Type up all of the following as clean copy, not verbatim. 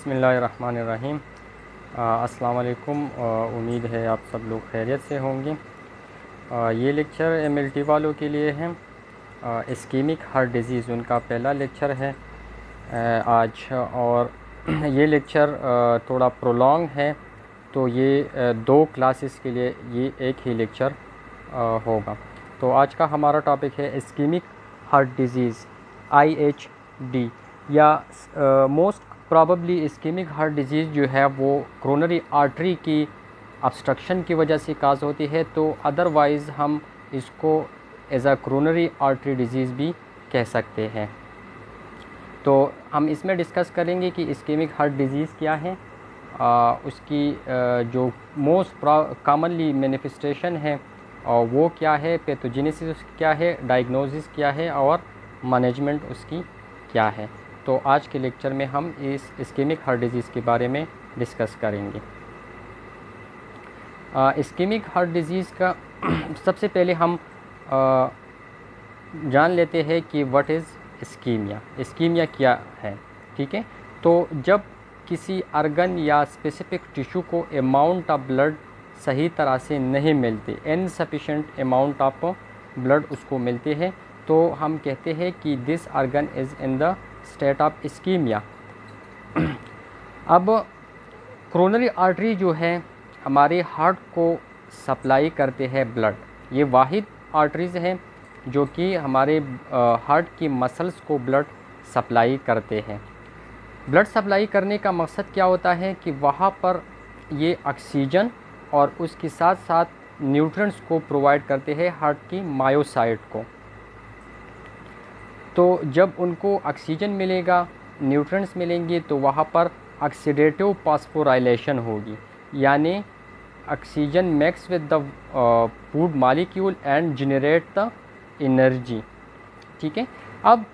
बिस्मिल्लाहिर्रहमानिर्रहीम। अस्सलाम वालेकुम। उम्मीद है आप सब लोग खैरियत से होंगे। ये लेक्चर एमएलटी वालों के लिए है। इस्कीमिक हार्ट डिज़ीज़ उनका पहला लेक्चर है आज। और ये लेक्चर थोड़ा प्रोलॉन्ग है, तो ये दो क्लासेस के लिए ये एक ही लेक्चर होगा। तो आज का हमारा टॉपिक है इस्कीमिक हार्ट डिज़ीज़ IHD, या most probably ischaemic heart disease जो है वो कोरोनरी आर्टरी की ऑब्स्ट्रक्शन की वजह से काज होती है। तो अदरवाइज़ हम इसको as a coronary artery disease भी कह सकते हैं। तो हम इसमें डिस्कस करेंगे कि इस्कीमिक हार्ट डिज़ीज़ क्या है, उसकी जो मोस्ट कॉमनली मैनिफेस्टेशन है और वो क्या है, पैथोजेनेसिस क्या है, डायग्नोसिस क्या है और मैनेजमेंट उसकी क्या है। तो आज के लेक्चर में हम इस इस्कीमिक हार्ट डिज़ीज़ के बारे में डिस्कस करेंगे। इस्कीमिक हार्ट डिज़ीज़ का सबसे पहले हम जान लेते हैं कि व्हाट इज़ इस्कीमिया। इस्कीमिया क्या है, ठीक है। तो जब किसी अर्गन या स्पेसिफिक टिश्यू को अमाउंट ऑफ ब्लड सही तरह से नहीं मिलती, इनसफिशेंट अमाउंट ऑफ ब्लड उसको मिलते हैं, तो हम कहते हैं कि this organ is in the state of ischemia. अब कोरोनरी आर्टरी जो है हमारे हार्ट को सप्लाई करते हैं ब्लड। ये वाहिद आर्टरीज़ हैं जो कि हमारे हार्ट की मसल्स को ब्लड सप्लाई करते हैं। ब्लड सप्लाई करने का मकसद क्या होता है कि वहाँ पर ये ऑक्सीजन और उसके साथ साथ न्यूट्रिएंट्स को प्रोवाइड करते हैं हार्ट की मायोसाइट को। तो जब उनको ऑक्सीजन मिलेगा, न्यूट्रिएंट्स मिलेंगे, तो वहाँ पर ऑक्सीडेटिव फास्फोराइलेशन होगी, यानी oxygen mix with the food molecule and generate the energy, ठीक है। अब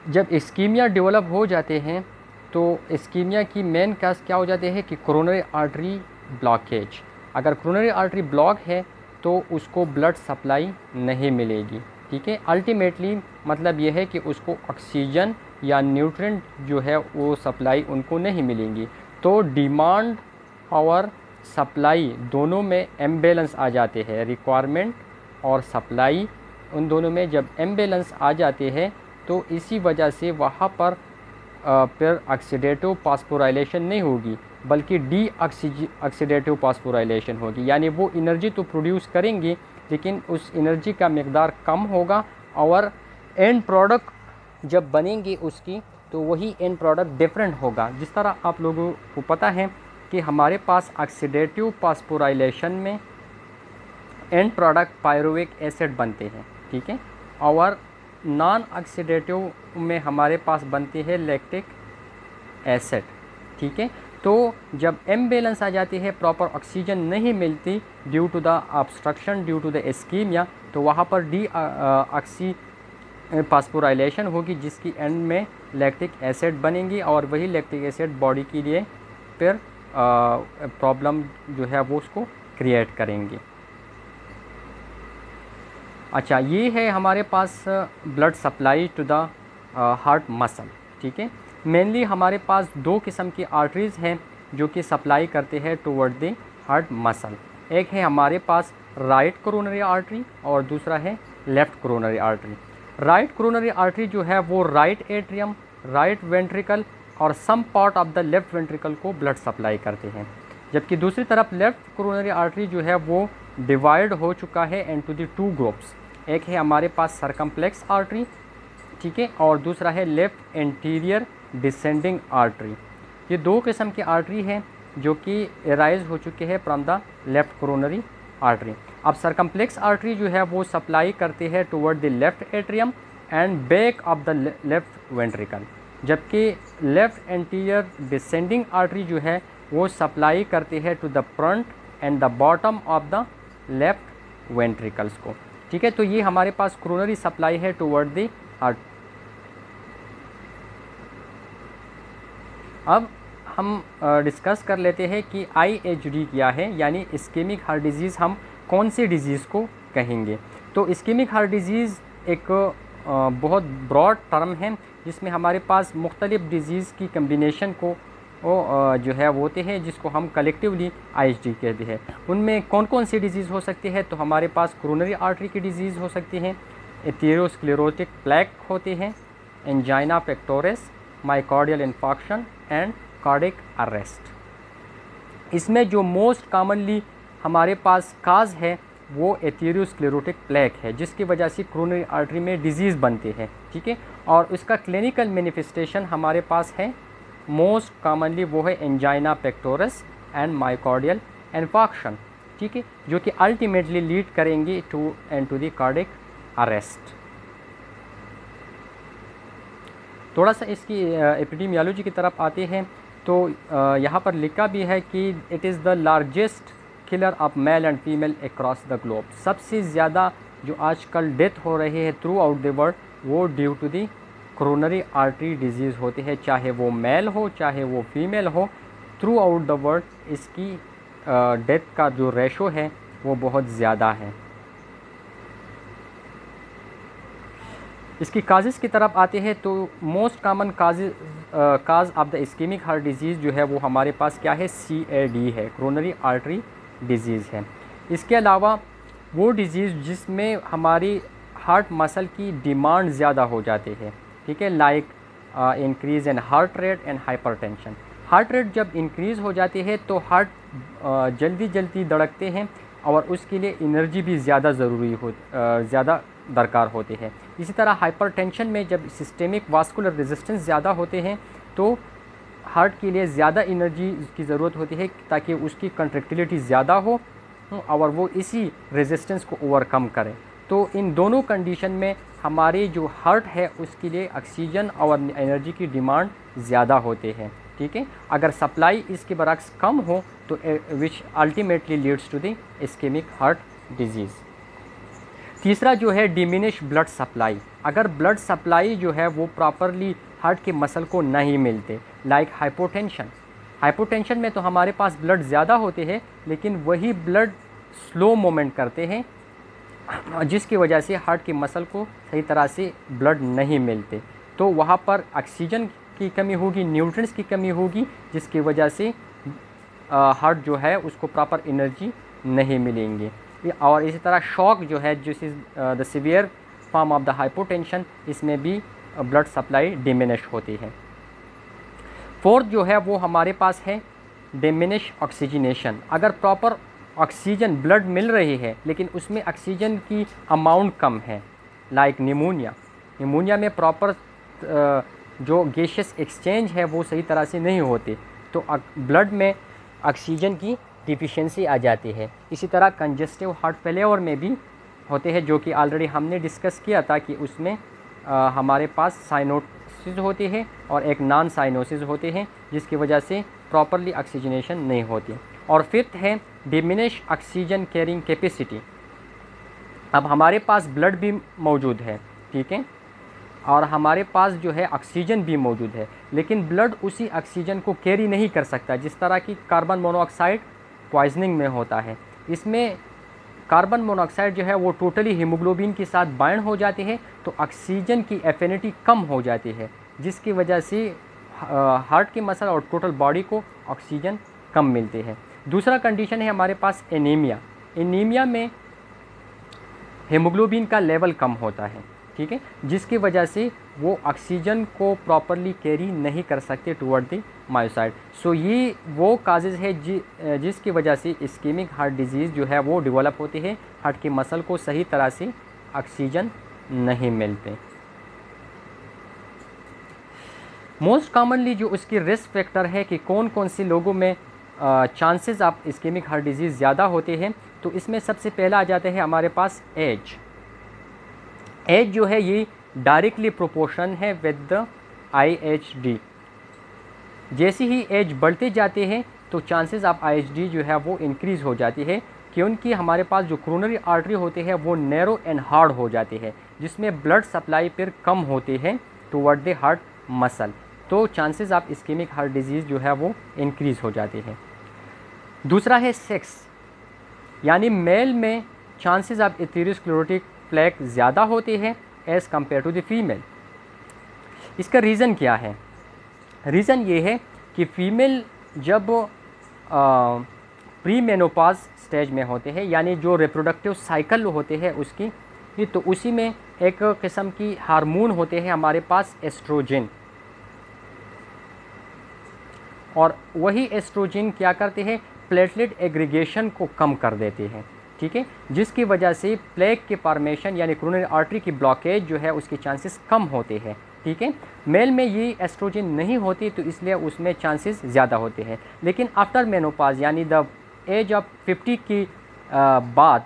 जब इस्कीमिया डेवलप हो जाते हैं तो इस्कीमिया की मेन काज क्या हो जाते हैं कि कोरोनरी आर्टरी ब्लॉकेज। अगर कोरोनरी आर्टरी ब्लॉक है तो उसको ब्लड सप्लाई नहीं मिलेगी, ठीक है। अल्टीमेटली मतलब यह है कि उसको ऑक्सीजन या न्यूट्रिएंट जो है वो सप्लाई उनको नहीं मिलेंगी। तो डिमांड और सप्लाई दोनों में इम्बैलेंस आ जाते हैं। रिक्वायरमेंट और सप्लाई उन दोनों में जब इम्बैलेंस आ जाते हैं तो इसी वजह से वहाँ पर फिर ऑक्सीडेटिव फास्फोराइलेशन नहीं होगी, बल्कि डी ऑक्सीडेटिव फास्फोराइलेशन होगी। यानी वो एनर्जी तो प्रोड्यूस करेंगे लेकिन उस एनर्जी का मकदार कम होगा, और एंड प्रोडक्ट जब बनेंगे उसकी तो वही एंड प्रोडक्ट डिफरेंट होगा। जिस तरह आप लोगों को पता है कि हमारे पास ऑक्सीडेटिव फास्फोराइलेशन में एंड प्रोडक्ट पायरुविक एसिड बनते हैं, ठीक है, और नॉन ऑक्सीडेटिव में हमारे पास बनते हैं लैक्टिक एसिड, ठीक है। तो जब इम्बैलेंस आ जाती है, प्रॉपर ऑक्सीजन नहीं मिलती due to the obstruction, due to the ischemia, तो वहाँ पर डी ऑक्सी फास्फोराइलेशन होगी, जिसकी एंड में लैक्टिक एसिड बनेंगी, और वही लैक्टिक एसिड बॉडी के लिए फिर प्रॉब्लम जो है वो उसको क्रिएट करेंगे। अच्छा, ये है हमारे पास blood supply to the heart muscle, ठीक है। मेनली हमारे पास दो किस्म की आर्टरीज़ हैं जो कि सप्लाई करते हैं टुवर्ड द हार्ट मसल। एक है हमारे पास राइट कोरोनरी आर्टरी और दूसरा है left coronary artery. Right coronary artery जो है वो राइट एट्रियम, राइट वेंट्रिकल और some part of the left ventricle को ब्लड सप्लाई करते हैं, जबकि दूसरी तरफ लेफ़्ट कोरोनरी आर्टरी जो है वो डिवाइड हो चुका है इनटू द टू ग्रुप्स। एक है हमारे पास सरकमफ्लेक्स आर्टरी, ठीक है, और दूसरा है लेफ़्ट एंटीरियर डिसेंडिंग आर्टरी। ये दो किस्म की आर्टरी हैं जो कि एराइज हो चुके हैं from the left coronary artery. अब सरकमफ्लेक्स आर्टरी जो है वो सप्लाई करती है toward the left atrium and back of the left ventricle, जबकि लेफ़्ट एंटीरियर डिसेंडिंग आर्टरी जो है वो सप्लाई करती है to the front and the bottom of the left ventricles को, ठीक है। तो ये हमारे पास कोरोनरी सप्लाई है टुवर्ड द हार्ट। अब हम डिस्कस कर लेते हैं कि IHD क्या है, यानी इस्कीमिक हार्ट डिज़ीज़ हम कौन सी डिज़ीज़ को कहेंगे। तो इस्कीमिक हार्ट डिज़ीज़ एक बहुत ब्रॉड टर्म है जिसमें हमारे पास मुख्तलिफ़ डिज़ीज़ की कम्बिनेशन को वो जो है वो होते हैं जिसको हम कलेक्टिवली आईएचडी कहते हैं। उनमें कौन कौन सी डिजीज़ हो सकती है? तो हमारे पास कोरोनरी आर्टरी की डिजीज़ हो सकती है, एथेरोस्क्लेरोटिक प्लेक होते हैं, angina pectoris, myocardial infarction and cardiac arrest. इसमें जो मोस्ट कॉमनली हमारे पास काज है वो एथेरोस्क्लेरोटिक प्लेक है, जिसकी वजह से कोरोनरी आर्टरी में डिजीज़ बनते हैं, ठीक है। और उसका क्लिनिकल मैनिफेस्टेशन हमारे पास है मोस्ट कॉमनली वो है angina pectoris and myocardial infarction, ठीक है, जो कि अल्टीमेटली लीड करेंगे टू द कार्डियक अरेस्ट। थोड़ा सा इसकी एपिडेमियोलॉजी की तरफ आते हैं तो यहाँ पर लिखा भी है कि it is the largest killer of male and female across the globe. सबसे ज़्यादा जो आजकल डेथ हो रही है थ्रू आउट द वर्ल्ड वो due to the coronary artery disease होती है, चाहे वो मेल हो चाहे वो फीमेल हो, थ्रू आउट द वर्ल्ड इसकी डेथ का जो रेशो है वो बहुत ज़्यादा है। इसकी काजेज़ की तरफ आते हैं तो most common cause of the ischemic heart disease जो है वो हमारे पास क्या है? CAD है, कोरोनरी आर्टरी डिजीज़ है। इसके अलावा वो डिजीज़ जिसमें हमारी हार्ट मसल की डिमांड ज़्यादा हो जाती है, ठीक है, like increase in heart rate and hypertension. Heart rate जब इंक्रीज़ हो जाती है तो हार्ट जल्दी जल्दी धड़कते हैं और उसके लिए एनर्जी भी ज़्यादा ज़रूरी हो ज़्यादा दरकार होते हैं। इसी तरह हाइपरटेंशन में जब सिस्टेमिक वास्कुलर रेजिस्टेंस ज़्यादा होते हैं तो हार्ट के लिए ज़्यादा एनर्जी की ज़रूरत होती है ताकि उसकी कंट्रैक्टिलिटी ज़्यादा हो और वो इसी रेजिस्टेंस को ओवरकम करे। तो इन दोनों कंडीशन में हमारे जो हार्ट है उसके लिए ऑक्सीजन और एनर्जी की डिमांड ज़्यादा होते हैं, ठीक है। अगर सप्लाई इसके बरक्स कम हो तो which ultimately leads to the ischemic heart disease. तीसरा जो है डिमिनिश ब्लड सप्लाई। अगर ब्लड सप्लाई जो है वो प्रॉपरली हार्ट के मसल को नहीं मिलते, लाइक हाइपोटेंशन। हाइपोटेंशन में तो हमारे पास ब्लड ज़्यादा होते हैं लेकिन वही ब्लड स्लो मूवमेंट करते हैं, जिसकी वजह से हार्ट के मसल को सही तरह से ब्लड नहीं मिलते, तो वहाँ पर ऑक्सीजन की कमी होगी, न्यूट्रिएंट्स की कमी होगी, जिसकी वजह से हार्ट जो है उसको प्रॉपर एनर्जी नहीं मिलेंगे। और इसी तरह शॉक जो है जिस is the severe form of the hypotension, इसमें भी ब्लड सप्लाई डिमिनिश होती है। फोर्थ जो है वो हमारे पास है डिमिनिश ऑक्सीजनेशन। अगर प्रॉपर ऑक्सीजन ब्लड मिल रही है लेकिन उसमें ऑक्सीजन की अमाउंट कम है, लाइक निमोनिया। निमोनिया में प्रॉपर जो गैसियस एक्सचेंज है वो सही तरह से नहीं होते, तो ब्लड में ऑक्सीजन की डिफिशिएंसी आ जाती है। इसी तरह कंजेस्टिव हार्ट फेलियर में भी होते हैं, जो कि ऑलरेडी हमने डिस्कस किया था कि उसमें हमारे पास साइनोसिस होती है और एक नॉन साइनोसिस होते हैं, जिसकी वजह से प्रॉपरली ऑक्सीजनेशन नहीं होती। और फिफ्थ है डिमिनिश ऑक्सीजन कैरिंग कैपेसिटी। अब हमारे पास ब्लड भी मौजूद है, ठीक है, और हमारे पास जो है ऑक्सीजन भी मौजूद है, लेकिन ब्लड उसी ऑक्सीजन को कैरी नहीं कर सकता। जिस तरह की कार्बन मोनोऑक्साइड पॉइजनिंग में होता है, इसमें कार्बन मोनोऑक्साइड जो है वो टोटली हीमोग्लोबिन के साथ बाइंड हो जाती है, तो ऑक्सीजन की एफिनिटी कम हो जाती है, जिसकी वजह से हार्ट की मसल और टोटल बॉडी को ऑक्सीजन कम मिलते हैं। दूसरा कंडीशन है हमारे पास एनीमिया। एनीमिया में हीमोग्लोबिन का लेवल कम होता है, ठीक है, जिसकी वजह से वो ऑक्सीजन को प्रॉपरली कैरी नहीं कर सकते टुवर्ड द मायोसाइट। सो ये वो काजेज़ है जिसकी वजह से इस्केमिक हार्ट डिजीज़ जो है वो डेवलप होती है। हार्ट की मसल को सही तरह से ऑक्सीजन नहीं मिलते। मोस्ट कॉमनली जो उसकी रिस्क फैक्टर है कि कौन कौन से लोगों में chances of ischemic heart disease ज़्यादा होते हैं, तो इसमें सबसे पहला आ जाता है हमारे पास एज। एज जो है ये डायरेक्टली प्रोपोर्शन है विद द IHD। जैसे ही एज बढ़ते जाते हैं तो चांसेस ऑफ IHD जो है वो इंक्रीज़ हो जाती है, क्योंकि हमारे पास जो कोरोनरी आर्टरी होते हैं वो नैरो एंड हार्ड हो जाते हैं, जिसमें ब्लड सप्लाई फिर कम होते हैं टुवर्ड द हार्ट मसल, तो chances of ischemic heart disease जो है वो इंक्रीज़ हो जाते हैं। दूसरा है सेक्स, यानी मेल में चांसेस ऑफ एथेरोस्क्लेरोटिक प्लेक ज़्यादा होते हैं as compare to the female. इसका रीज़न क्या है? रीज़न ये है कि फ़ीमेल जब प्री मेनोपॉज स्टेज में होते हैं, यानी जो रिप्रोडक्टिव साइकिल होते हैं उसकी, तो उसी में एक किस्म की हार्मोन होते हैं हमारे पास एस्ट्रोजन, और वही एस्ट्रोजन क्या करते हैं, प्लेटलेट एग्रीगेशन को कम कर देते हैं, ठीक है, जिसकी वजह से प्लेग के फॉर्मेशन यानी कोरोनरी आर्टरी की ब्लॉकेज जो है उसके चांसेस कम होते हैं, ठीक है। मेल में ये एस्ट्रोजन नहीं होती तो इसलिए उसमें चांसेस ज़्यादा होते हैं। लेकिन आफ्टर मेनोपॉज यानी द एज ऑफ 50 की बाद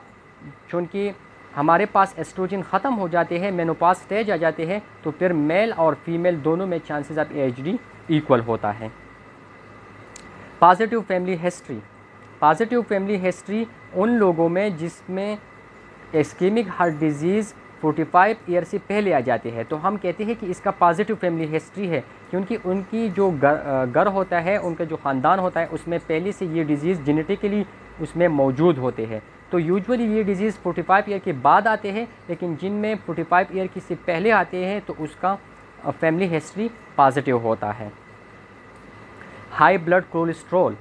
चूँकि हमारे पास एस्ट्रोजन ख़त्म हो जाते हैं, मेनोपॉज स्टेज आ जाते हैं, तो फिर मेल और फीमेल दोनों में चांसेस ऑफ AHD इक्वल होता है। Positive family history, positive family history उन लोगों में जिसमें इस्केमिक हार्ट डिजीज़ 45 ईयर से पहले आ जाते हैं, तो हम कहते हैं कि इसका पॉजिटिव फैमिली हिस्ट्री है, क्योंकि उनकी जो घर होता है, उनका जो ख़ानदान होता है, उसमें पहले से ये डिज़ीज़ जेनेटिकली उसमें मौजूद होते हैं। तो यूजुअली ये डिज़ीज़ 45 ईयर के बाद आते हैं, लेकिन जिनमें 45 ईयर की से पहले आते हैं तो उसका फैमिली हिस्ट्री पॉजिटिव होता है। हाई ब्लड कोलेस्ट्रॉल,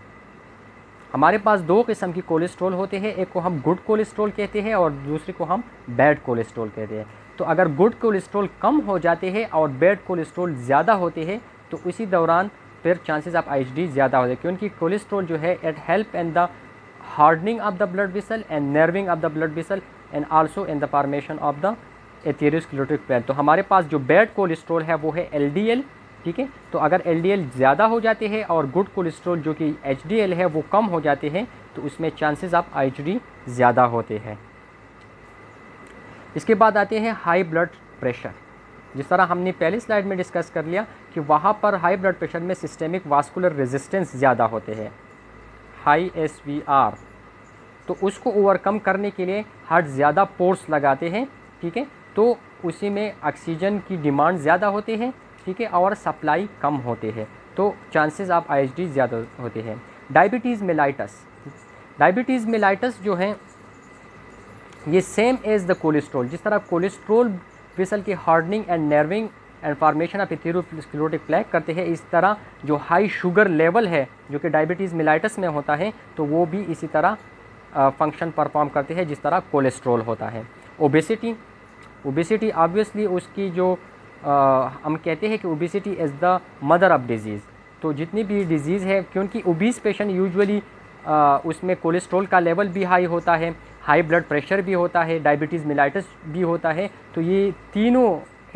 हमारे पास दो किस्म की कोलेस्ट्रॉल होते हैं, एक को हम गुड कोलेस्ट्रॉल कहते हैं और दूसरे को हम बैड कोलेस्ट्रॉल कहते हैं। तो अगर गुड कोलेस्ट्रॉल कम हो जाते हैं और बैड कोलेस्ट्रॉल ज़्यादा होते हैं तो उसी दौरान फिर चांसेस ऑफ IHD ज़्यादा होते हैं, क्योंकि कोलेस्ट्रॉल जो है it help in the hardening of the blood vessel and narrowing of the blood vessel and also in the formation of the atherosclerotic plane. तो हमारे पास जो बैड कोलेस्ट्रॉल है वो है LDL, ठीक है। तो अगर LDL ज़्यादा हो जाते हैं और गुड कोलेस्ट्रॉल जो कि HDL है वो कम हो जाते हैं तो उसमें चांसेस ऑफ IHD ज़्यादा होते हैं। इसके बाद आते हैं हाई ब्लड प्रेशर। जिस तरह हमने पहली स्लाइड में डिस्कस कर लिया कि वहाँ पर हाई ब्लड प्रेशर में सिस्टेमिक वास्कुलर रेजिस्टेंस ज़्यादा होते हैं, हाई SVR, तो उसको ओवरकम करने के लिए हार्ट ज़्यादा पोर्स लगाते हैं, ठीक है। तो उसी में ऑक्सीजन की डिमांड ज़्यादा होती है, ठीक है, और सप्लाई कम होते हैं, तो चांसेस ऑफ IHD ज़्यादा होते हैं। डायबिटीज़ मेलाइटस, डायबिटीज़ मेलाइटस जो है ये सेम एज द कोलेस्ट्रॉल, जिस तरह कोलेस्ट्रॉल वेसल की hardening and नर्विंग and formation of atherosclerotic plaque करते हैं, इस तरह जो हाई शुगर लेवल है जो कि डायबिटीज़ मेलाइटस में होता है तो वो भी इसी तरह फंक्शन परफॉर्म करते हैं जिस तरह कोलेस्ट्रॉल होता है। ओबेसिटी, ओबेसिटी ऑब्वियसली उसकी जो हम कहते हैं कि obesity is the mother of disease, तो जितनी भी डिजीज़ है, क्योंकि ओबीस पेशेंट यूजुअली उसमें कोलेस्ट्रॉल का लेवल भी हाई होता है, हाई ब्लड प्रेशर भी होता है, डायबिटीज़ मेलाइटस भी होता है, तो ये तीनों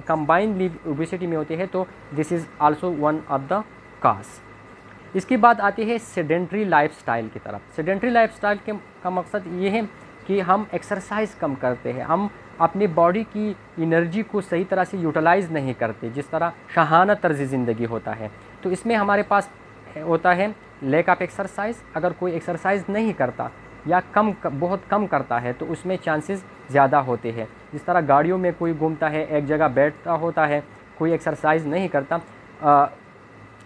कंबाइंडली ओबेसिटी में होते हैं, तो this is also one of the cause. इसके बाद आते हैं सेडेंट्री लाइफस्टाइल की तरफ। सेडेंट्री लाइफस्टाइल का मकसद ये है कि हम एक्सरसाइज कम करते हैं, हम अपनी बॉडी की एनर्जी को सही तरह से यूटिलाइज़ नहीं करते, जिस तरह शाहाना तर्ज ज़िंदगी होता है। तो इसमें हमारे पास होता है लैक ऑफ एक्सरसाइज। अगर कोई एक्सरसाइज नहीं करता या बहुत कम करता है तो उसमें चांसेस ज़्यादा होते हैं। जिस तरह गाड़ियों में कोई घूमता है, एक जगह बैठता होता है, कोई एक्सरसाइज नहीं करता।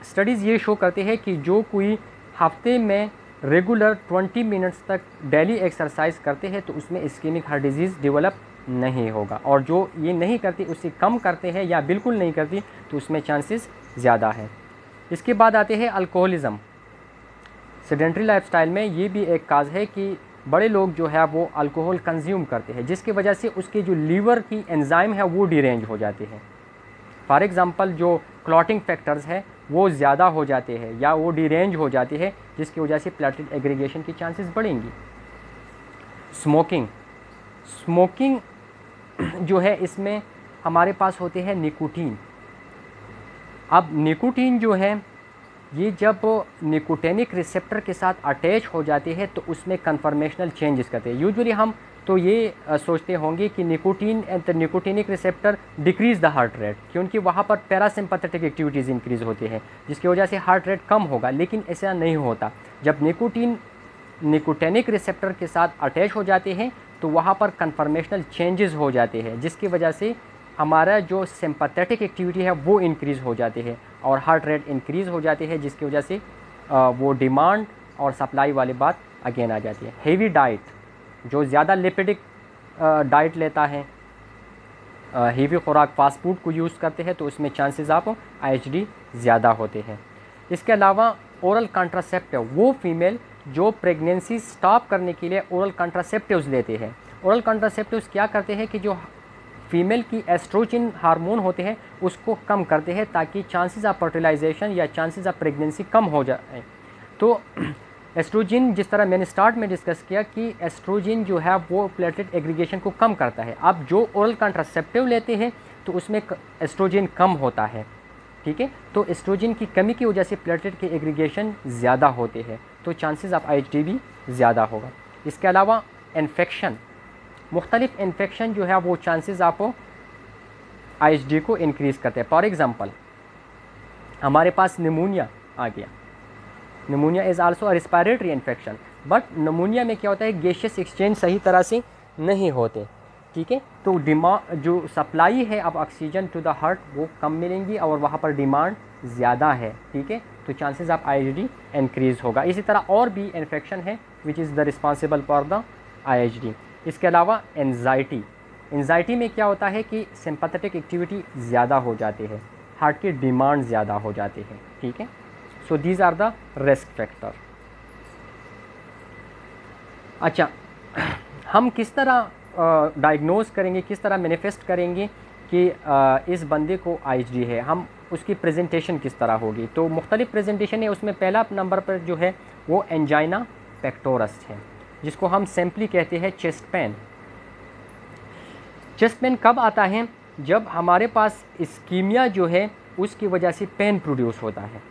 स्टडीज़ ये शो करते हैं कि जो कोई हफ्ते में रेगुलर 20 मिनट्स तक डेली एक्सरसाइज करते हैं तो उसमें इस्केमिक हार्ट डिजीज़ डेवलप नहीं होगा, और जो ये नहीं करती उससे कम करते हैं या बिल्कुल नहीं करती तो उसमें चांसेस ज़्यादा है। इसके बाद आते हैं अल्कोहलिज़म। सेडेंट्री लाइफस्टाइल में ये भी एक काज है कि बड़े लोग जो है वो अल्कोहल कंज्यूम करते हैं, जिसकी वजह से उसके जो लीवर की एंजाइम है वो डिरेंज हो जाते हैं। फॉर एग्ज़ाम्पल जो क्लॉटिंग फैक्टर्स है वो ज़्यादा हो जाते हैं या वो डिरेंज हो जाती है, जिसकी वजह से प्लेटलेट एग्रीगेशन की चांसेस बढ़ेंगी। स्मोकिंग, स्मोकिंग जो है इसमें हमारे पास होते हैं निकोटीन। अब निकोटीन जो है ये जब निकोटेनिक रिसेप्टर के साथ अटैच हो जाते हैं तो उसमें कन्फर्मेशनल चेंजेस करते हैं। यूजुअली हम तो ये सोचते होंगे कि nicotine and nicotinic receptor decrease the heart rate, क्योंकि वहाँ पर पैरासिम्पैथेटिक एक्टिविटीज़ इंक्रीज़ होती है जिसकी वजह से हार्ट रेट कम होगा, लेकिन ऐसा नहीं होता। जब निकोटीन निकोटेनिक रिसेप्टर के साथ अटैच हो जाते हैं तो वहाँ पर कन्फर्मेशनल चेंजेस हो जाते हैं, जिसकी वजह से हमारा जो सिंपैथेटिक एक्टिविटी है वो इंक्रीज़ हो जाती है और हार्ट रेट इंक्रीज़ हो जाती है, जिसकी वजह से वो डिमांड और सप्लाई वाली बात अगेन आ जाती है। हेवी डाइट, जो ज़्यादा लिपिडिक डाइट लेता है, हेवी खुराक फास्ट फूड को यूज़ करते हैं तो उसमें चांसेस ऑफ IHD ज़्यादा होते हैं। इसके अलावा ओरल कॉन्ट्रासेप्टिव, वो फीमेल जो प्रेगनेंसी स्टॉप करने के लिए ओरल कॉन्ट्रासेप्टिव्स लेते हैं। ओरल कॉन्ट्रासेप्टिव्स क्या करते हैं कि जो फीमेल की एस्ट्रोजन हार्मोन होते हैं उसको कम करते हैं ताकि चांसेस ऑफ फर्टिलाइजेशन या चांसेस ऑफ प्रेगनेंसी कम हो जाए। तो एस्ट्रोजन, जिस तरह मैंने स्टार्ट में डिस्कस किया कि एस्ट्रोजन जो है वो प्लेटलेट एग्रीगेशन को कम करता है। अब जो ओरल कॉन्ट्रासेप्टिव लेते हैं तो उसमें एस्ट्रोजन कम होता है, ठीक है। तो एस्ट्रोजन की कमी की वजह से प्लेटलेट के एग्रीगेशन ज़्यादा होते हैं, तो चांसेस ऑफ IHD भी ज़्यादा होगा। इसके अलावा इन्फेक्शन, मुख्तलिफ इन्फेक्शन जो है वो चांसेस ऑफ IHD को इंक्रीज़ करते हैं। फॉर एग्ज़ाम्पल हमारे पास निमोनिया आ गया, pneumonia is also a respiratory infection, but pneumonia में क्या होता है, गैसियस एक्सचेंज सही तरह से नहीं होते, ठीक है। तो डिमांड जो सप्लाई है अब ऑक्सीजन टू द हार्ट वो कम मिलेंगी और वहाँ पर डिमांड ज़्यादा है, ठीक है। तो चांसेस ऑफ IHD इंक्रीज़ होगा। इसी तरह और भी इन्फेक्शन है which is the responsible for the IHD। इसके अलावा एंजाइटी, एंजाइटी में क्या होता है कि सिंपैथेटिक एक्टिविटी ज़्यादा हो जाती है, हार्ट की डिमांड ज़्यादा हो जाती है, ठीक है। So these are the risk factor. अच्छा, हम किस तरह डायग्नोज करेंगे, किस तरह मैनिफेस्ट करेंगे कि इस बंदे को IHD है, हम उसकी प्रेजेंटेशन किस तरह होगी। तो मुख्तलिफ प्रेजेंटेशन है, उसमें पहला नंबर पर जो है वो एंजाइना पेक्टोरस है, जिसको हम सिंपली कहते हैं चेस्ट पेन। चेस्ट पेन कब आता है, जब हमारे पास इस्कीमिया जो है उसकी वजह से पेन प्रोड्यूस होता है,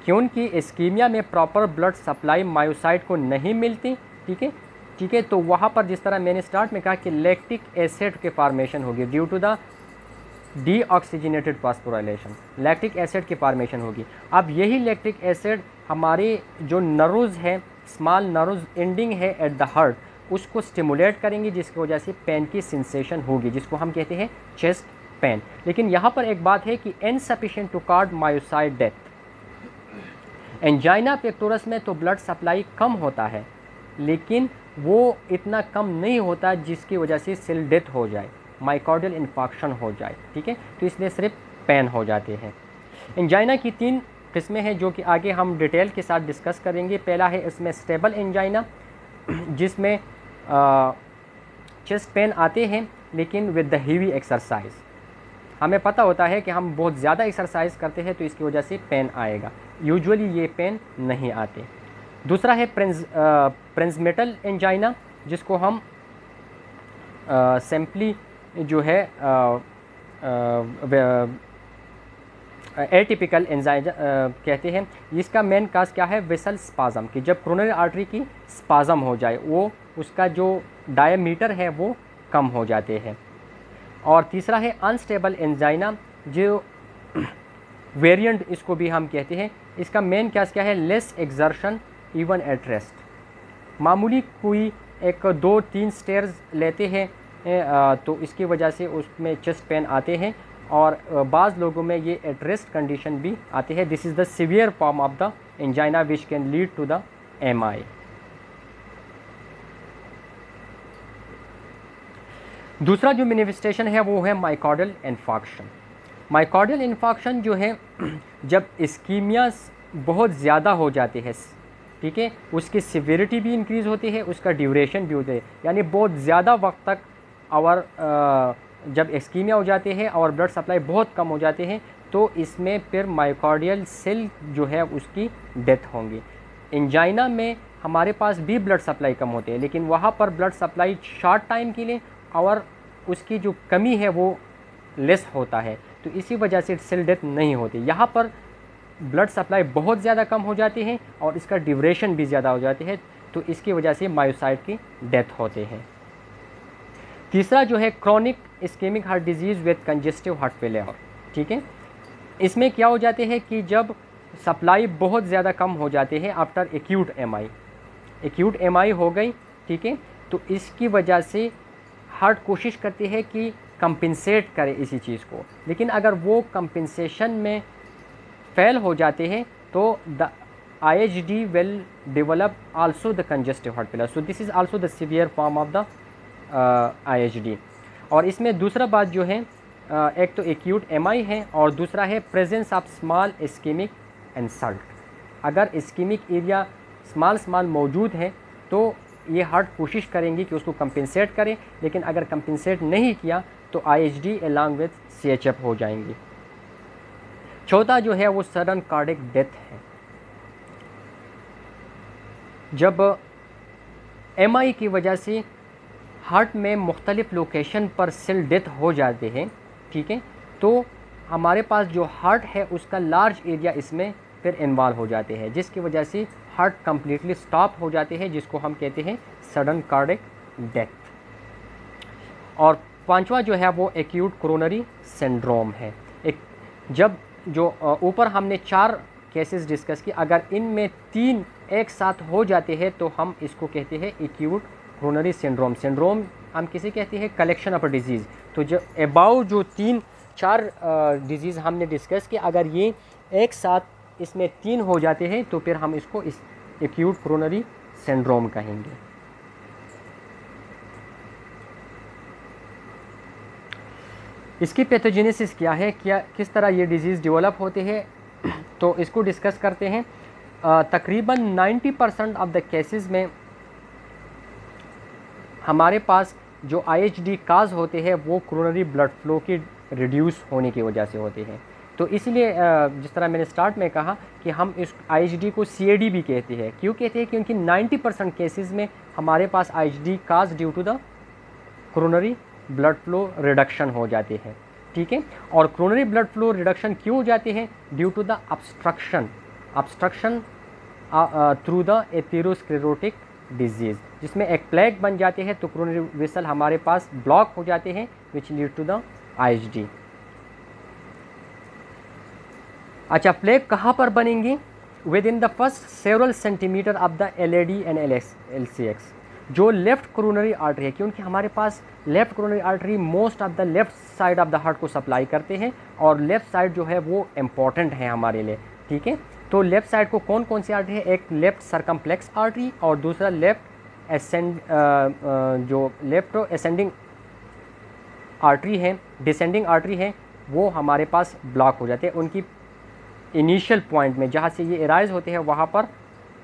क्योंकि इस्कीमिया में प्रॉपर ब्लड सप्लाई मायोसाइट को नहीं मिलती, ठीक है, ठीक है। तो वहाँ पर जिस तरह मैंने स्टार्ट में कहा कि लैक्टिक एसिड के फॉर्मेशन होगी due to the deoxygenated phosphorylation, lactic acid की फॉर्मेशन होगी। अब यही लैक्टिक एसिड हमारे जो नर्व्स है, स्मॉल नर्व्स एंडिंग है एट द हार्ट, उसको स्टिमुलेट करेंगे, जिसकी वजह से पेन की सेंसेशन होगी, जिसको हम कहते हैं चेस्ट पेन। लेकिन यहाँ पर एक बात है कि insufficient to cause myocyte death. Angina pectoris में तो ब्लड सप्लाई कम होता है, लेकिन वो इतना कम नहीं होता जिसकी वजह से सेल डेथ हो जाए, माइकार्डियल इन्फाक्शन हो जाए, ठीक है। तो इसलिए सिर्फ पेन हो जाते हैं। एंजाइना की 3 किस्में हैं जो कि आगे हम डिटेल के साथ डिस्कस करेंगे। पहला है इसमें स्टेबल एंजाइना, जिसमें चेस्ट पेन आते हैं लेकिन विद द हेवी एक्सरसाइज। हमें पता होता है कि हम बहुत ज़्यादा एक्सरसाइज करते हैं तो इसकी वजह से पेन आएगा, यूजुअली ये पेन नहीं आते। दूसरा है प्रेंजमेटल एंजाइना, जिसको हम सिंपली जो है एटिपिकल एंजाइना कहते हैं। इसका मेन काज क्या है, वेसल स्पाज़म, कि जब कोरोनरी आर्टरी की स्पाज़म हो जाए, वो उसका जो डायमीटर है वो कम हो जाते हैं। और तीसरा है अनस्टेबल एंजाइना, जो वेरिएंट इसको भी हम कहते हैं। इसका मेन काज क्या है, less exertion even at rest. मामूली कोई 1-2-3 स्टेयर्स लेते हैं तो इसकी वजह से उसमें चेस्ट पेन आते हैं, और बाज़ लोगों में ये एट रेस्ट कंडीशन भी आती है। This is the severe form of the angina which can lead to the MI। दूसरा जो मैनिफेस्टेशन है वो है माइकार्डियल इन्फाक्शन। माइकार्डियल इन्फाक्शन जो है, जब इस्कीमिया बहुत ज़्यादा हो जाते हैं, ठीक है, उसकी सिवियरिटी भी इंक्रीज़ होती है, उसका ड्यूरेशन भी होता है, यानी बहुत ज़्यादा वक्त तक और जब इस्कीमिया हो जाते हैं और ब्लड सप्लाई बहुत कम हो जाते हैं तो इसमें फिर माइकार्डियल सेल जो है उसकी डेथ होंगी। एंजाइना में हमारे पास भी ब्लड सप्लाई कम होती है, लेकिन वहाँ पर ब्लड सप्लाई शॉर्ट टाइम के लिए और उसकी जो कमी है वो लेस होता है, तो इसी वजह से सेल डेथ नहीं होती। यहाँ पर ब्लड सप्लाई बहुत ज़्यादा कम हो जाती है और इसका ड्यूरेशन भी ज़्यादा हो जाती है, तो इसकी वजह से मायोसाइट की डेथ होते हैं। तीसरा जो है chronic ischemic heart disease with congestive heart failure, ठीक है। इसमें क्या हो जाते हैं कि जब सप्लाई बहुत ज़्यादा कम हो जाते हैं आफ्टर एक्यूट MI हो गई, ठीक है, तो इसकी वजह से हार्ट कोशिश करती है कि कंपनसेट करे इसी चीज़ को, लेकिन अगर वो कंपनसेशन में फेल हो जाते हैं तो the IHD will develop also the congestive heart failure. So this is also the severe form of the IHD। और इसमें दूसरा बात जो है, एक तो एक्यूट MI है और दूसरा है presence of small ischemic insult. अगर इस्कीमिक एरिया स्मॉल मौजूद है तो ये हार्ट कोशिश करेंगी कि उसको कंपेंसेट करें, लेकिन अगर कंपेंसेट नहीं किया तो IHD अलॉन्ग विद CHF हो जाएंगी। चौथा जो है वो सडन कार्डिक डेथ है। जब MI की वजह से हार्ट में मुख्तलिफ लोकेशन पर सेल डेथ हो जाते हैं, ठीक है, तो हमारे पास जो हार्ट है उसका लार्ज एरिया इसमें फिर इन्वॉल्व हो जाते हैं, जिसकी वजह से हार्ट कम्प्लीटली स्टॉप हो जाते हैं, जिसको हम कहते हैं सडन कार्डिक डेथ। और पांचवा जो है वो एक्यूट कोरोनरी सिंड्रोम है। एक जब जो ऊपर हमने 4 केसेस डिस्कस की, अगर इनमें 3 एक साथ हो जाते हैं तो हम इसको कहते हैं एक्यूट कोरोनरी सिंड्रोम। सिंड्रोम हम किसे कहते हैं? Collection of disease. तो जो अबाउ जो 3-4 डिजीज़ हमने डिस्कस की, अगर ये एक साथ इसमें 3 हो जाते हैं तो फिर हम इसको इस एक्यूट कोरोनरी सिंड्रोम कहेंगे। इसकी पैथोजेनेसिस क्या है, किस तरह ये डिज़ीज़ डेवलप होते हैं, तो इसको डिस्कस करते हैं। तकरीबन 90% ऑफ द केसेस में हमारे पास जो IHD काज होते हैं वो कोरोनरी ब्लड फ्लो की रिड्यूस होने की वजह से होते हैं। तो इसलिए जिस तरह मैंने स्टार्ट में कहा कि हम इस IHD को CAD भी कहते हैं। क्यों कहते हैं? क्योंकि 90% केसेस में हमारे पास IHD cause due to the coronary blood flow reduction हो जाते हैं, ठीक है। और कोरोनरी ब्लड फ्लो रिडक्शन क्यों हो जाते हैं? Due to the obstruction through the atherosclerotic disease, जिसमें एक प्लेग बन जाते हैं तो कोरोनरी वेसल हमारे पास ब्लॉक हो जाते हैं, which lead to the IHD। अच्छा, प्लेग कहाँ पर बनेंगे? Within the first several centimetre of the LAD and LCX, जो लेफ़्ट कोरोनरी आर्टरी है, क्योंकि हमारे पास left coronary artery most of the left side of the heart को सप्लाई करते हैं, और लेफ़्ट साइड जो है वो इम्पॉर्टेंट है हमारे लिए, ठीक है। तो लेफ़्ट साइड को कौन कौन सी आर्टरी है? एक लेफ़्ट सर्कम्प्लेक्स आर्टरी और दूसरा लेफ़्ट असेंडिंग आर्टरी है, डिसेंडिंग आर्टरी है, वो हमारे पास ब्लॉक हो जाते हैं। उनकी इनिशियल पॉइंट में जहाँ से ये एराइज होते हैं वहाँ पर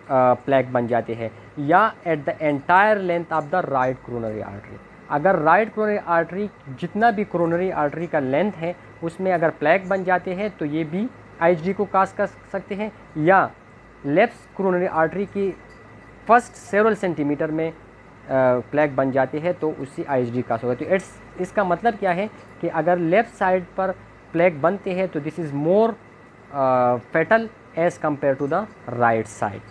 प्लेग बन जाते हैं, या at the entire length of the right coronary artery. अगर राइट कोरोनरी आर्टरी जितना भी कोरोनरी आर्टरी का लेंथ है उसमें अगर प्लेग बन जाते हैं तो ये भी IHD को काज कर सकते हैं, या लेफ्ट कोरोनरी आर्टरी की फर्स्ट सेवरल सेंटीमीटर में प्लेग बन जाते हैं तो उससे IHD काज होगा। तो इसका मतलब क्या है कि अगर लेफ़्ट साइड पर प्लेग बनते हैं तो this is more fatal as compare to the right side.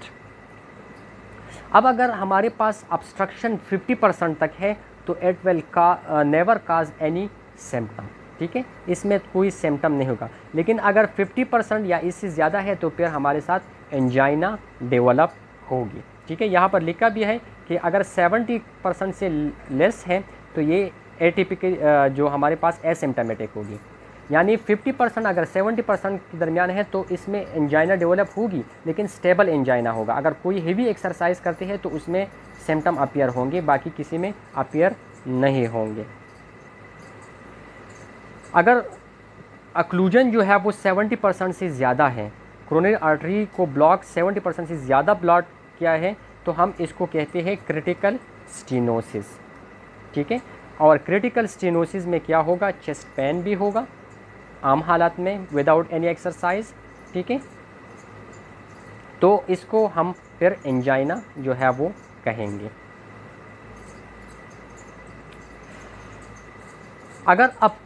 अब अगर हमारे पास ऑब्स्ट्रक्शन 50% तक है तो it will never cause any symptom, ठीक है, इसमें कोई सिम्टम नहीं होगा। लेकिन अगर 50% या इससे ज़्यादा है तो फिर हमारे साथ एंजाइना डेवलप होगी, ठीक है। यहाँ पर लिखा भी है कि अगर 70% से लेस है तो ये एटिपिकल जो हमारे पास एसिम्टमेटिक होगी, यानी 50% अगर 70% के दरमियान है तो इसमें एंजाइना डेवलप होगी, लेकिन स्टेबल एंजाइना होगा। अगर कोई हेवी एक्सरसाइज करते हैं तो उसमें सिम्टम अपीयर होंगे, बाकी किसी में अपीयर नहीं होंगे। अगर अक्लूजन जो है वो 70% से ज़्यादा है, कोरोनरी आर्टरी को ब्लॉक 70% से ज़्यादा ब्लॉक किया है, तो हम इसको कहते हैं क्रिटिकल स्टेनोसिस, ठीक है। और क्रिटिकल स्टेनोसिस में क्या होगा? चेस्ट पेन भी होगा आम हालात में विदाउट एनी एक्सरसाइज, ठीक है। तो इसको हम फिर एंजाइना जो है वो कहेंगे। अगर अब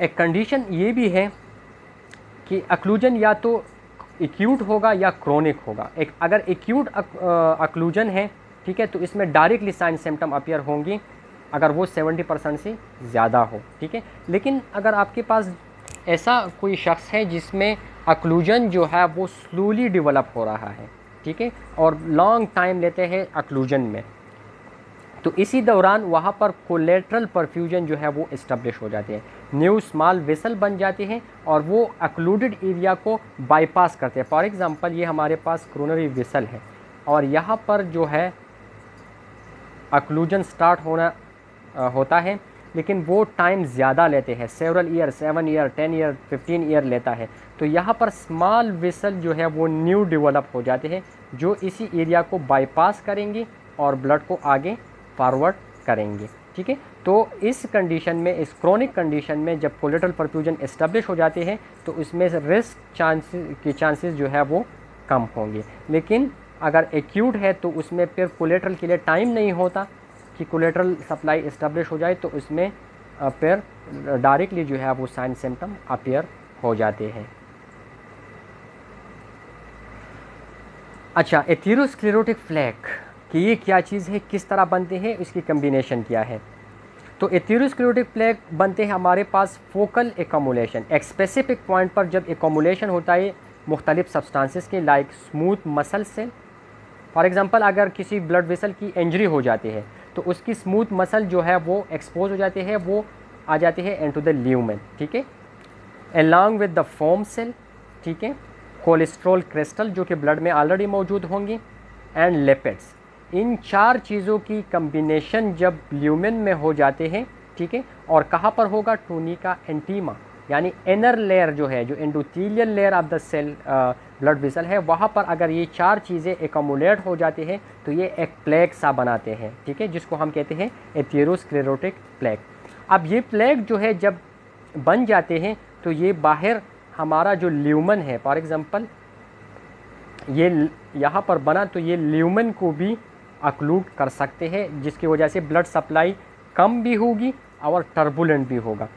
एक कंडीशन ये भी है कि अक्लूजन या तो एक्यूट होगा या क्रोनिक होगा। अगर एक्यूट अक्लूजन है, ठीक है, तो इसमें डायरेक्टली साइन सिम्टम अपीयर होंगी अगर वो 70% से ज़्यादा हो, ठीक है। लेकिन अगर आपके पास ऐसा कोई शख्स है जिसमें अक्लूजन जो है वो स्लोली डेवलप हो रहा है, ठीक है, और लॉन्ग टाइम लेते हैं अक्लूजन में, तो इसी दौरान वहाँ पर कोलेट्रल परफ्यूजन जो है वो इस्टेब्लिश हो जाते हैं, न्यू स्मॉल वेसल बन जाते हैं और वो अक्लूडेड एरिया को बाईपास करते हैं। फॉर एग्जांपल ये हमारे पास कोरोनरी वेसल है और यहाँ पर जो है अक्लूजन स्टार्ट होता है, लेकिन वो टाइम ज़्यादा लेते हैं, several year, 7 year, 10 year, 15 year लेता है। तो यहाँ पर स्मॉल वेसल जो है वो न्यू डेवलप हो जाते हैं, जो इसी एरिया को बाईपास करेंगी और ब्लड को आगे फॉरवर्ड करेंगे। ठीक है, तो इस कंडीशन में, इस क्रोनिक कंडीशन में जब कोलेटरल परफ्यूजन एस्टेब्लिश हो जाते हैं तो इसमें रिस्क चांसेस जो है वो कम होंगे। लेकिन अगर एक्यूट है तो उसमें फिर कोलेटरल के लिए टाइम नहीं होता कि कोलेटरल सप्लाई इस्टेब्लिश हो जाए, तो उसमें फिर डायरेक्टली जो है वो साइन सिम्टम अपीयर हो जाते हैं। अच्छा, एथेरोस्क्लेरोटिक प्लेक कि ये क्या चीज़ है, किस तरह बनते हैं, इसकी कम्बिनेशन क्या है। तो एथेरोस्क्लेरोटिक प्लेक बनते हैं हमारे पास फोकल एकमुलेशन, एक स्पेसिफिक पॉइंट पर जब एकमुलेशन होता है मुख्तलिफ सब्सटेंसेस के, like smooth muscle cell. For example अगर किसी ब्लड वेसल की इंजरी हो जाती है तो उसकी स्मूथ मसल जो है वो एक्सपोज हो जाते हैं, वो आ जाते हैं इनटू द ल्यूमेन। ठीक है, along with the foam cell, ठीक है, कोलेस्ट्रॉल क्रिस्टल जो कि ब्लड में ऑलरेडी मौजूद होंगी, एंड लिपिड्स। इन चार चीज़ों की कम्बिनेशन जब ल्यूमेन में हो जाते हैं, ठीक है, और कहाँ पर होगा, टूनिका इंटीमा, यानी इनर लेयर जो है, जो endothelial layer of the cell blood vessel है, वहाँ पर अगर ये चार चीज़ें एकमुलेट हो जाती हैं तो ये एक प्लेक सा बनाते हैं। ठीक है, जिसको हम कहते हैं एथेरोस्क्लेरोटिक प्लेक। अब ये प्लेक जो है जब बन जाते हैं तो ये बाहर हमारा जो ल्यूमन है, फॉर एग्जांपल ये यहाँ पर बना तो ये ल्यूमन को भी अक्लूड कर सकते हैं, जिसकी वजह से ब्लड सप्लाई कम भी होगी और टर्बुलेंट भी होगा।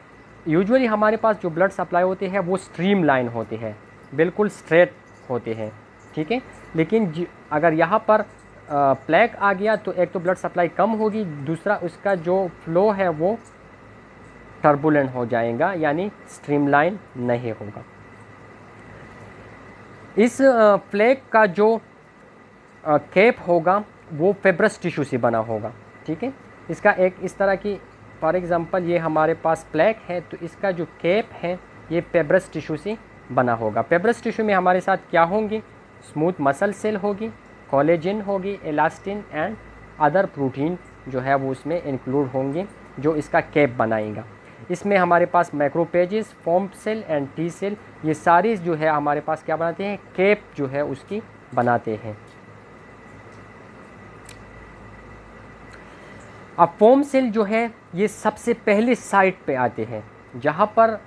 यूजुअली हमारे पास जो ब्लड सप्लाई होते हैं वो स्ट्रीम लाइन होते हैं, बिल्कुल स्ट्रेट होते हैं। ठीक है, लेकिन अगर यहाँ पर प्लेक आ गया तो एक तो ब्लड सप्लाई कम होगी, दूसरा उसका जो फ्लो है वो टर्बुलेंट हो जाएगा, यानी स्ट्रीमलाइन नहीं होगा। इस प्लेक का जो कैप होगा वो फेब्रस टिश्यू से बना होगा। ठीक है, इसका एक इस तरह की, फॉर एग्जांपल ये हमारे पास प्लेक है तो इसका जो कैप है ये फेब्रस टिश्यू से बना होगा। फेब्रस टिश्यू में हमारे साथ क्या होंगी, स्मूथ मसल सेल होगी, कोलेजन होगी, इलास्टिन एंड अदर प्रोटीन जो है वो उसमें इंक्लूड होंगे, जो इसका कैप बनाएगा। इसमें हमारे पास macrophages, foam cell and T cell, ये सारी जो है हमारे पास क्या बनाते हैं, कैप जो है उसकी बनाते हैं। अब फोम सेल जो है ये सबसे पहले साइट पे आते हैं, जहाँ पर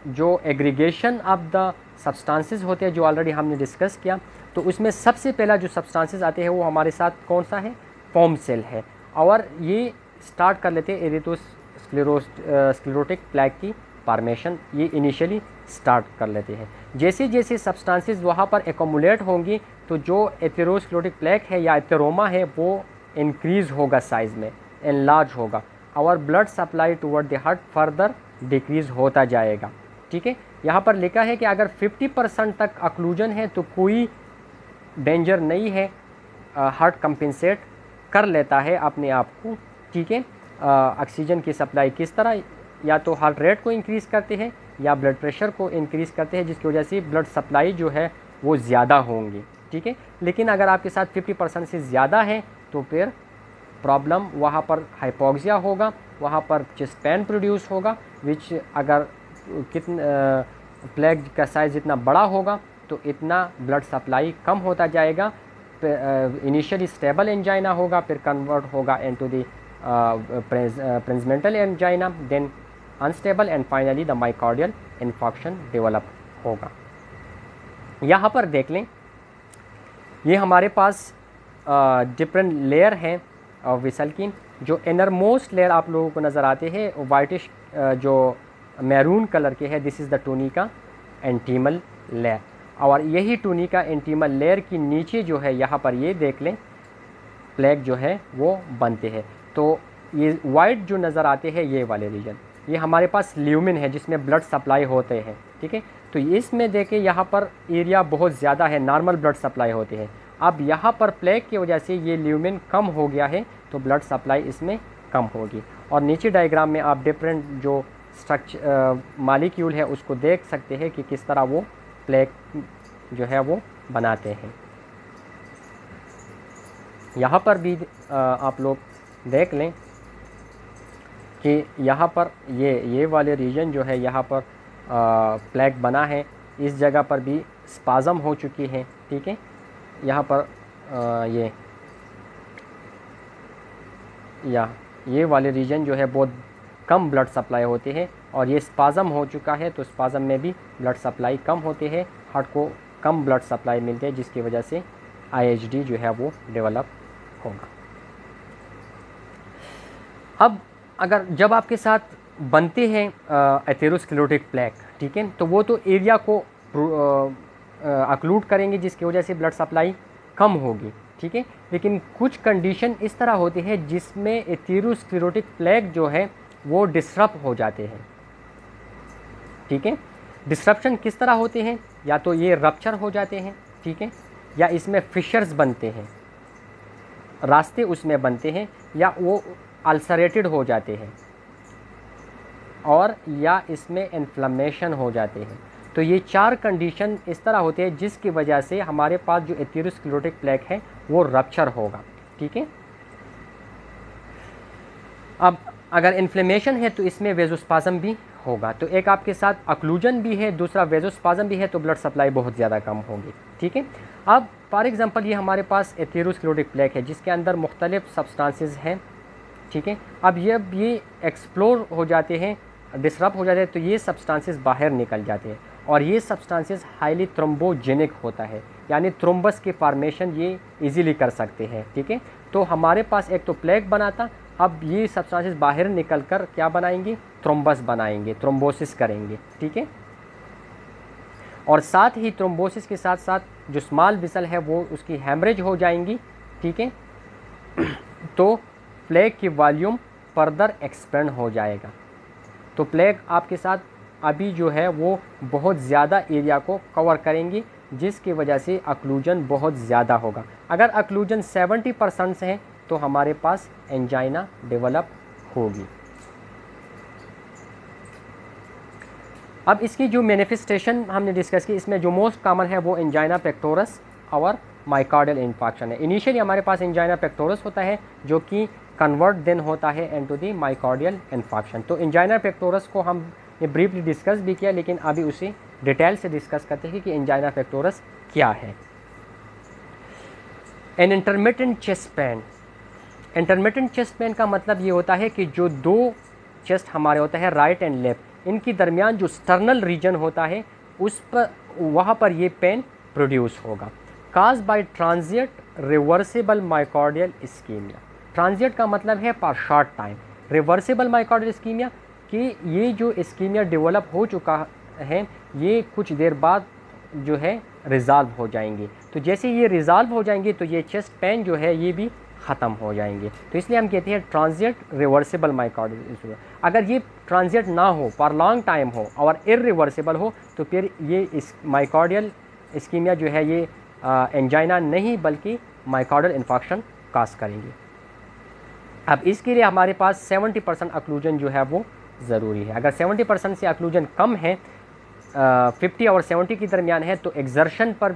जो एग्रीगेशन ऑफ द सब्सटेंसेस होते हैं जो ऑलरेडी हमने डिस्कस किया, तो उसमें सबसे पहला जो सब्सटेंसेस आते हैं वो हमारे साथ कौन सा है, फोम सेल है, और ये स्टार्ट कर लेते हैं एथेरोस्क्लेरोटिक प्लेक की फॉर्मेशन, ये इनिशियली स्टार्ट कर लेते हैं। जैसे जैसे सब्सटेंसेस वहाँ पर एकमुलेट होंगी तो जो एथेरोस्क्लेरोटिक प्लेक है या एथेरोमा है वो इंक्रीज़ होगा साइज़ में, एनलार्ज होगा, और blood supply toward the heart further decrease होता जाएगा। ठीक है, यहाँ पर लिखा है कि अगर 50% तक अक्लूजन है तो कोई डेंजर नहीं है, हार्ट कंपेंसेट कर लेता है अपने आप को। ठीक है, ऑक्सीजन की सप्लाई किस तरह, या तो हार्ट रेट को इंक्रीज़ करते हैं या ब्लड प्रेशर को इंक्रीज़ करते हैं, जिसकी वजह से ब्लड सप्लाई जो है वो ज़्यादा होंगी। ठीक है, लेकिन अगर आपके साथ 50% से ज़्यादा है तो फिर प्रॉब्लम, वहाँ पर हाइपोक्सिया होगा, वहाँ पर चेस्ट पेन प्रोड्यूस होगा, विच अगर प्लेक का साइज़ जितना बड़ा होगा तो इतना ब्लड सप्लाई कम होता जाएगा। इनिशियली स्टेबल एंजाइना होगा, फिर कन्वर्ट होगा into the Prinzmetal angina, then unstable and finally the myocardial infarction develop होगा। यहाँ पर देख लें, ये हमारे पास डिफरेंट लेयर हैं वेसल की। जो इनर मोस्ट लेयर आप लोगों को नज़र आते हैं वाइटिश जो मैरून कलर के है, this is the tunica intima layer, और यही टूनिका एंटीमल लेयर की नीचे जो है यहाँ पर ये देख लें प्लेक जो है वो बनते हैं। तो ये वाइट जो नज़र आते हैं ये वाले रीजन, ये हमारे पास ल्यूमिन है जिसमें ब्लड सप्लाई होते हैं। ठीक है, तो इसमें देखें यहाँ पर एरिया बहुत ज़्यादा है, नॉर्मल ब्लड सप्लाई होते हैं। अब यहाँ पर प्लेक की वजह से ये ल्यूमिन कम हो गया है तो ब्लड सप्लाई इसमें कम होगी। और नीचे डायग्राम में आप डिफरेंट जो स्ट्रक्चर मॉलिक्यूल है उसको देख सकते हैं कि किस तरह वो प्लेक जो है वो बनाते हैं। यहाँ पर भी आप लोग देख लें कि यहाँ पर ये वाले रीजन जो है यहाँ पर प्लेग बना है, इस जगह पर भी स्पाज़म हो चुकी है, ठीक है। यहाँ पर ये वाले रीजन जो है बहुत कम ब्लड सप्लाई होते हैं और ये स्पाज़म हो चुका है, तो स्पाज़म में भी ब्लड सप्लाई कम होते हैं, हार्ट को कम ब्लड सप्लाई मिलते हैं, जिसकी वजह से IHD जो है वो डेवलप होगा। अब अगर जब आपके साथ बनते हैं एथेरोस्क्लेरोटिक प्लेग, ठीक है, तो वो तो एरिया को अक्लूड करेंगे, जिसकी वजह से ब्लड सप्लाई कम होगी, ठीक है। लेकिन कुछ कंडीशन इस तरह होती है जिसमें एथेरोस्क्लेरोटिक प्लेग जो है वो डिसरप्ट हो जाते हैं, ठीक है। डिसरप्शन किस तरह होते हैं, या तो ये रप्चर हो जाते हैं, ठीक है, या इसमें फिशर्स बनते हैं, रास्ते उसमें बनते हैं, या वो अल्सरेटेड हो जाते हैं, और या इसमें इन्फ्लेमेशन हो जाते हैं। तो ये 4 कंडीशन इस तरह होते हैं जिसकी वजह से हमारे पास जो एथेरोस्क्लेरोटिक प्लेग है वो रप्चर होगा, ठीक है। अब अगर इन्फ्लेमेशन है तो इसमें वेजोस्पाज़म भी होगा। तो एक आपके साथ अक्लूजन भी है, दूसरा वेजोस्पाज़म भी है, तो ब्लड सप्लाई बहुत ज़्यादा कम होगी, ठीक है। अब फॉर एग्जांपल ये हमारे पास एथेरोस्क्लेरोटिक प्लेग है जिसके अंदर मुख्तलिफ सब्सटेंसेस हैं, ठीक है। अब ये एक्सप्लोर हो जाते हैं, डिसरप्ट हो जाते हैं, तो ये सब्सटेंसेस बाहर निकल जाते हैं और ये सब्सटेंसेस हाईली थ्रोम्बोजेनिक होता है, यानी थ्रोम्बस की फॉर्मेशन ये इजीली कर सकते हैं, ठीक है। तो हमारे पास एक तो प्लेग बनाता, अब ये सब्सटेंसेस बाहर निकलकर क्या बनाएंगे, थ्रोम्बस बनाएंगे, थ्रोम्बोसिस करेंगे, ठीक है। और साथ ही थ्रोम्बोसिस के साथ साथ जो स्मॉल वेसल है वो उसकी हैमरेज हो जाएंगी, ठीक है। तो प्लेग की वॉल्यूम फर्दर एक्सपेंड हो जाएगा। तो प्लेग आपके साथ अभी जो है वो बहुत ज़्यादा एरिया को कवर करेंगी, जिसकी वजह से अक्लूजन बहुत ज़्यादा होगा। अगर अक्लूजन 70% से है तो हमारे पास एंजाइना डेवलप होगी। अब इसकी जो मैनिफेस्टेशन हमने डिस्कस की, इसमें जो मोस्ट कॉमन है वो एंजाइना पेक्टोरस और माइकार्डियल इन्फार्क्शन है। इनिशियली हमारे पास एंजाइना पेक्टोरस होता है जो कि कन्वर्ट देन होता है इनटू द माइकार्डियल इन्फार्क्शन। तो एंजाइना पेक्टोरस को हम ये ब्रीफली डिस्कस भी किया, लेकिन अभी उसे डिटेल से डिस्कस करते हैं कि एंजाइना पेक्टोरस क्या है। An intermittent chest pain, intermittent chest pain का मतलब ये होता है कि जो 2 चेस्ट हमारे होता है राइट एंड लेफ्ट, इनकी दरमियान जो स्टर्नल रीजन होता है उस पर वहाँ पर ये पेन प्रोड्यूस होगा, cause by transient reversible myocardial ischaemia. Transient का मतलब है for short time, reversible myocardial ischaemia कि ये जो इस्कीमिया डेवलप हो चुका है ये कुछ देर बाद जो है रिज़ॉल्व हो जाएंगे। तो जैसे ये रिज़ॉल्व हो जाएंगे तो ये चेस्ट पेन जो है ये भी ख़त्म हो जाएंगे। तो इसलिए हम कहते हैं ट्रांजिएंट रिवर्सिबल माइकार्डियल इस्कीमिया। अगर ये ट्रांजिएंट ना हो, फॉर लॉन्ग टाइम हो और इरिवर्सिबल हो, तो फिर ये इस माइकार्डियल इस्कीमिया जो है ये एंजाइना नहीं बल्कि माइकार्डियल इन्फार्क्शन काज करेंगे। अब इसके लिए हमारे पास 70% अक्लूजन जो है वो ज़रूरी है। अगर 70% से अक्लूजन कम है, 50 और 70 के दरमियान है, तो एक्सर्शन पर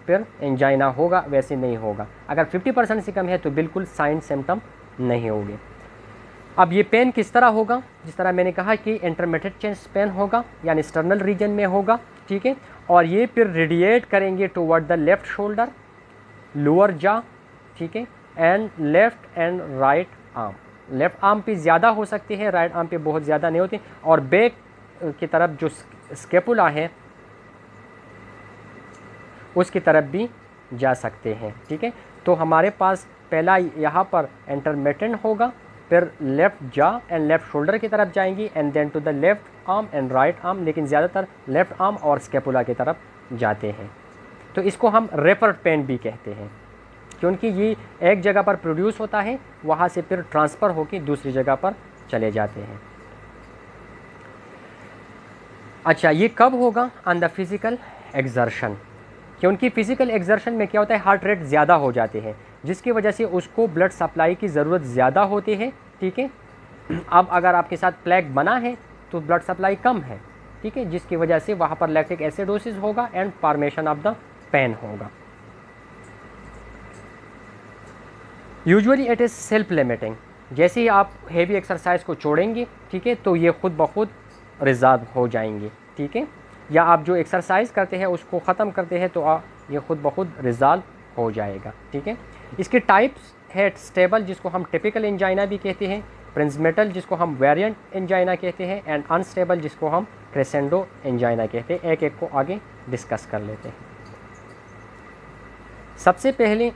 फिर एंजाइना होगा, वैसे नहीं होगा। अगर 50% से कम है तो बिल्कुल साइन सिम्टम नहीं होंगे। अब ये पेन किस तरह होगा, जिस तरह मैंने कहा कि इंटरमिटेंट चेस्ट पेन होगा, यानी स्टर्नल रीजन में होगा, ठीक है। और ये फिर रेडिएट करेंगे toward the left shoulder, lower जा, ठीक है, and left and right arm. Left arm पे ज़्यादा हो सकते हैं, राइट आर्म पे बहुत ज़्यादा नहीं होते। और बैक की तरफ जो स्केपुला है उसकी तरफ भी जा सकते हैं, ठीक है। तो हमारे पास पहला यहाँ पर इंटरमिटेंट होगा, फिर लेफ़्ट जा एंड लेफ़्ट शोल्डर की तरफ जाएंगी, and then to the left arm and right arm, लेकिन ज़्यादातर लेफ़्ट आर्म और स्केपुला की तरफ जाते हैं। तो इसको हम रेफर्ड पेन भी कहते हैं, क्योंकि ये एक जगह पर प्रोड्यूस होता है, वहाँ से फिर ट्रांसफ़र होकर दूसरी जगह पर चले जाते हैं। अच्छा, ये कब होगा? ऑन द फिज़िकल एक्सर्शन, क्योंकि फ़िज़िकल एक्सर्शन में क्या होता है, हार्ट रेट ज़्यादा हो जाते हैं, जिसकी वजह से उसको ब्लड सप्लाई की ज़रूरत ज़्यादा होती है, ठीक है। अब अगर आपके साथ प्लेग बना है तो ब्लड सप्लाई कम है, ठीक है, जिसकी वजह से वहाँ पर लैक्टिक एसिडोसिस होगा and formation of the pain होगा। Usually it is self limiting, जैसे ही आप हेवी एक्सरसाइज को छोड़ेंगे, ठीक है, तो ये ख़ुद ब खुद रिज़ॉल्व हो जाएंगे, ठीक है। या आप जो एक्सरसाइज करते हैं उसको ख़त्म करते हैं तो ये ख़ुद ब खुद रिज़ॉल्व हो जाएगा, ठीक है। इसके टाइप्स है स्टेबल जिसको हम टिपिकल एंजाइना भी कहते हैं, प्रिंसमेटल जिसको हम वेरिएंट एंजाइना कहते हैं, एंड अनस्टेबल जिसको हम क्रेसेंडो एंजाइना कहते हैं। एक एक को आगे डिस्कस कर लेते हैं। सबसे पहले